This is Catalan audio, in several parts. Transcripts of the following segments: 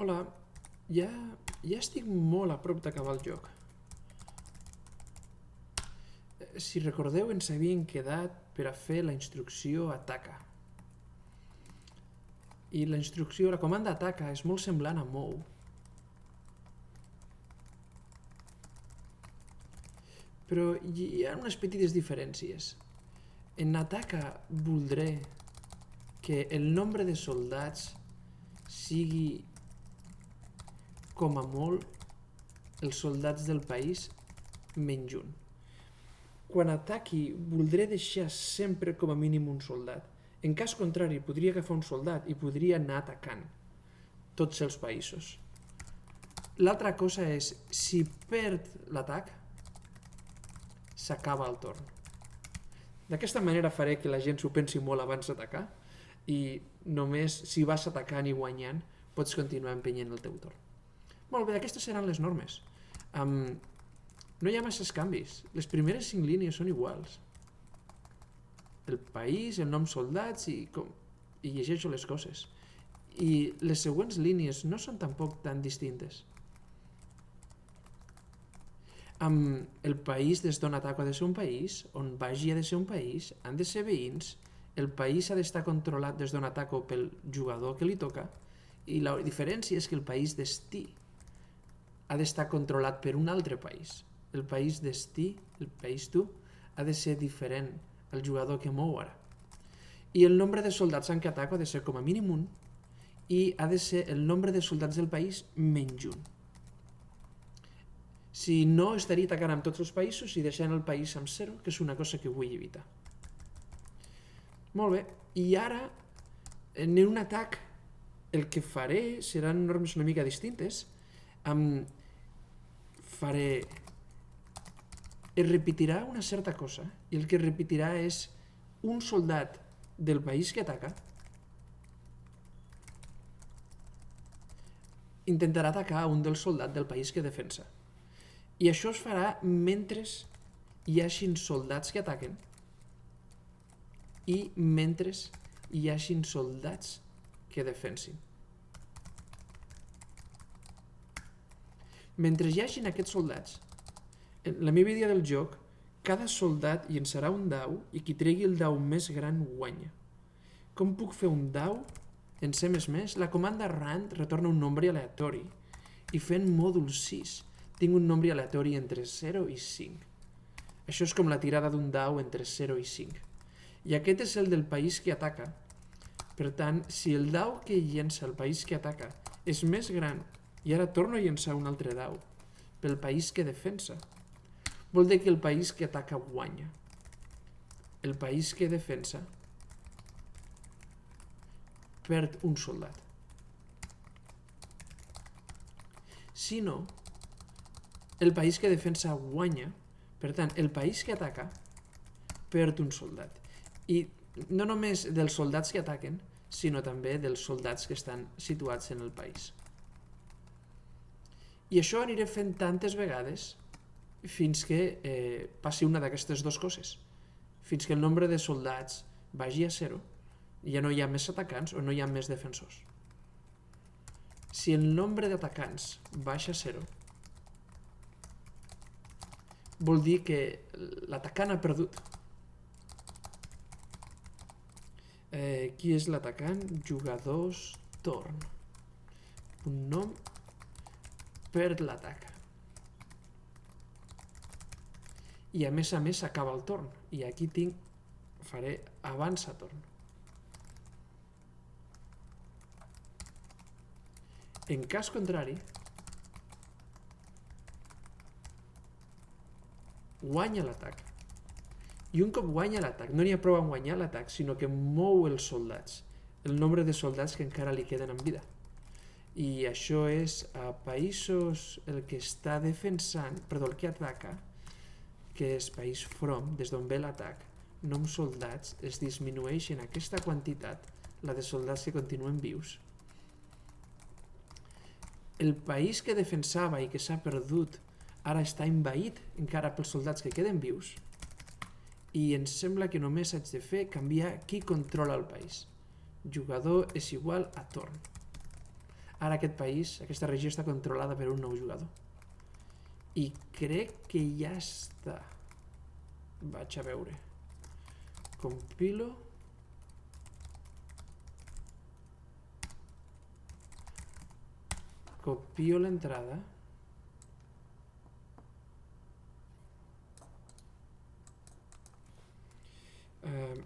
Hola, ja estic molt a prop d'acabar el joc. Si recordeu, ens havíem quedat per a fer la instrucció ataca. I la instrucció, la comanda ataca, és molt semblant a move. Però hi ha unes petites diferències. En ataca voldré que el nombre de soldats sigui com a molt els soldats del país menys un. Quan ataqui voldré deixar sempre com a mínim un soldat. En cas contrari, podria agafar un soldat i podria anar atacant tots els països. L'altra cosa és, si perd l'atac, s'acaba el torn. D'aquesta manera faré que la gent s'ho pensi molt abans d'atacar i només si vas atacant i guanyant pots continuar empenyent el teu torn. Molt bé, aquestes seran les normes. No hi ha masses canvis. Les primeres 5 línies són iguals. El país, el nom soldats i llegeixo les coses. I les següents línies no són tampoc tan distintes. El país des d'on ataco ha de ser un país, on vagi ha de ser un país, han de ser veïns, el país ha d'estar controlat des d'on ataco pel jugador que li toca i la diferència és que el país destí ha d'estar controlat per un altre país. El país destí, el país tu, ha de ser diferent al jugador que mou ara. I el nombre de soldats en què ataco ha de ser com a mínim 1 i ha de ser el nombre de soldats del país menys 1. Si no, estaria atacant amb tots els països i deixant el país amb 0, que és una cosa que vull evitar. Molt bé, i ara en un atac el que faré seran normes una mica distintes. Es repetirà una certa cosa i el que es repetirà és un soldat del país que ataca intentarà atacar un dels soldats del país que defensa. I això es farà mentre hi hagin soldats que ataquen i mentre hi hagin soldats que defensin. Mentre hi hagin aquests soldats, en la meva idea del joc, cada soldat llançarà un dau i qui tregui el dau més gran guanya. Com puc fer un dau en C++? La comanda rand retorna un nombre aleatori i fent mòdul 6 tinc un nombre aleatori entre 0 i 5. Això és com la tirada d'un dau entre 0 i 5. I aquest és el del país que ataca. Per tant, si el dau que llença el país que ataca és més gran i ara torno a llençar un altre dau pel país que defensa, vol dir que el país que ataca guanya. El país que defensa perd un soldat. Si no, el país que defensa guanya, per tant, el país que ataca perd un soldat. I no només dels soldats que ataquen, sinó també dels soldats que estan situats en el país. I això aniré fent tantes vegades fins que passi una d'aquestes dues coses. Fins que el nombre de soldats vagi a 0, ja no hi ha més atacants o no hi ha més defensors. Si el nombre d'atacants baixa a 0, vol dir que l'atacant ha perdut. Qui és l'atacant? Jugadors torn. Un nom perd l'atac. I a més acaba el torn. I aquí faré avança torn. En cas contrari, guanya l'atac. I un cop guanya l'atac, no n'hi ha prou en guanyar l'atac, sinó que mou els soldats, el nombre de soldats que encara li queden en vida. I això és a països el que està defensant, el que ataca, que és país from, des d'on ve l'atac, noms soldats, es disminueix en aquesta quantitat, la de soldats que continuen vius. El país que defensava i que s'ha perdut ara està envaït encara pels soldats que queden vius i ens sembla que només haig de fer canviar qui controla el país. Jugador és igual a torn. Ara aquest país, aquesta regió està controlada per un nou jugador. I crec que ja està. Vaig a veure. Compilo. Copio l'entrada.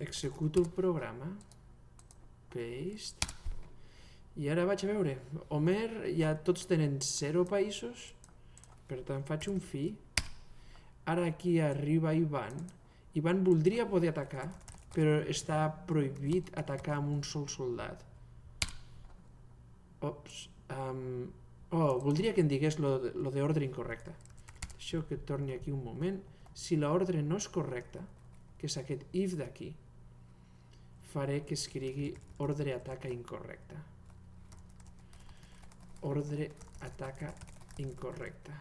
Executo el programa. Paste. I ara vaig a veure. Homer ja tots tenen 0 països. Per tant faig un fi. Ara aquí arriba Ivan. Ivan voldria poder atacar, però està prohibit atacar amb un sol soldat. Ops. Voldria que em digués lo d'ordre incorrecte. Deixo que torni aquí un moment. Si l'ordre no és correcta, que és aquest if d'aquí, faré que escrigui ordre ataca incorrecta. Ordre ataca incorrecta.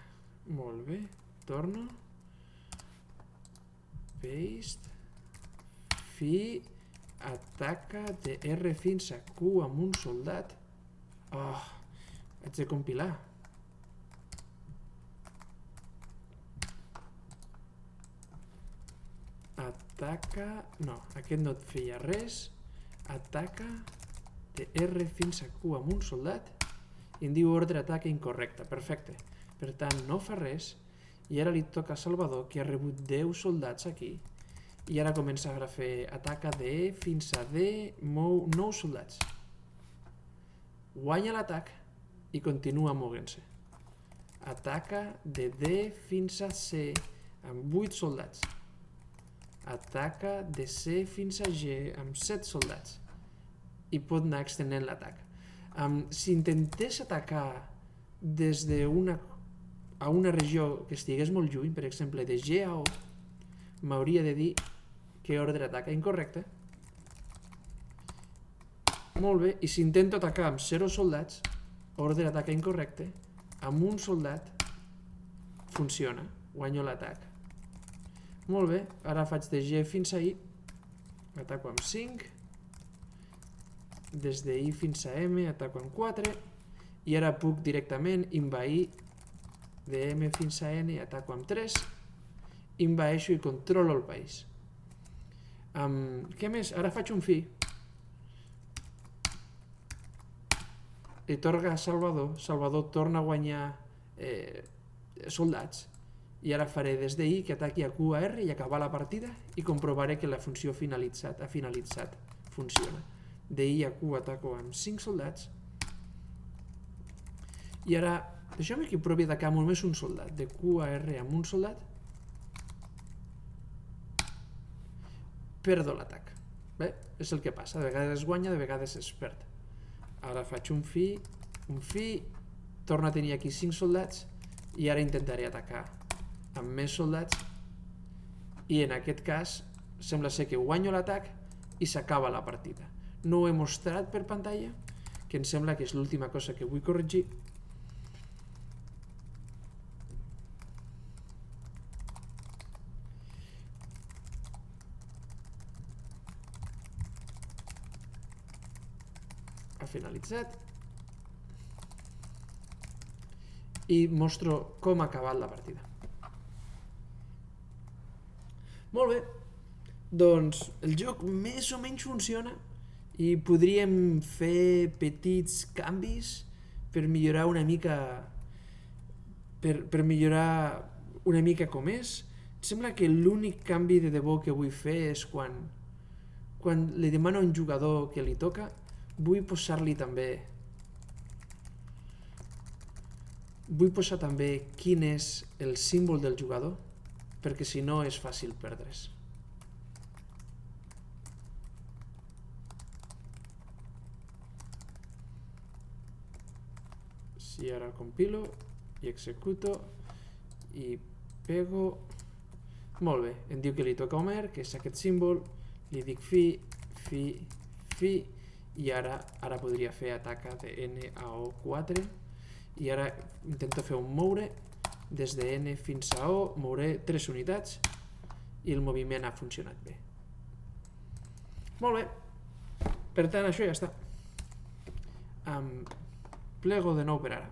Molt bé. Torno. Paste. Fi. Ataca de R fins a Q amb un soldat. Haig de compilar. Ataca... No, aquest no et feia res. Ataca de R fins a Q amb un soldat. I em diu ordre ataca incorrecte. Perfecte. Per tant, no fa res. I ara li toca a Salvador, que ha rebut 10 soldats aquí. I ara comença a fer ataca de E fins a D, mou 9 soldats. Guanya l'atac i continua movent-se. Ataca de D fins a C amb 8 soldats. Ataca de C fins a G amb 7 soldats. I pot anar extendent l'atac. Si intentés atacar des d'una a una regió que estigués molt lluny, per exemple de G a O, m'hauria de dir que ordre ataca incorrecte. Molt bé, i si intento atacar amb 0 soldats, ordre ataca incorrecte, amb un soldat funciona, guanyo l'atac. Molt bé, ara faig de G fins a I, ataco amb 5, des de I fins a M ataco amb 4, i ara puc directament envair de M fins a N, ataco amb 3, envaeixo i controlo el país. Què més? Ara faig un fi. Li torna a Salvador, Salvador torna a guanyar soldats, i ara faré des de I que ataqui a Q a R i acabar la partida i comprovaré que la funció ha finalitzat, funciona. De I a Q ataco amb 5 soldats, i ara deixeu-me que provi atacar amb només un soldat. De Q a R amb un soldat, perdo l'atac. Bé, és el que passa, de vegades es guanya, de vegades es perd. Ara faig un fi, torno a tenir aquí 5 soldats, i ara intentaré atacar amb més soldats, i en aquest cas sembla ser que guanyo l'atac i s'acaba la partida. No ho he mostrat per pantalla, que em sembla que és l'última cosa que vull corregir. Ha finalitzat i mostro com ha acabat la partida. Molt bé, doncs el joc més o menys funciona i podríem fer petits canvis per millorar una mica com és. Em sembla que l'únic canvi de debò que vull fer és quan li demano a un jugador que li toca, vull posar també quin és el símbol del jugador, perquè si no és fàcil perdre's. Si ara compilo i executo i pego... Molt bé, em diu que li toca a Homer, que és aquest símbol, li dic fi, i ara podria fer ataca de N a O4, i ara intento fer un moure des de N fins a O, mouré 3 unitats i el moviment ha funcionat bé. Molt bé, per tant això ja està. Plego de nou per ara.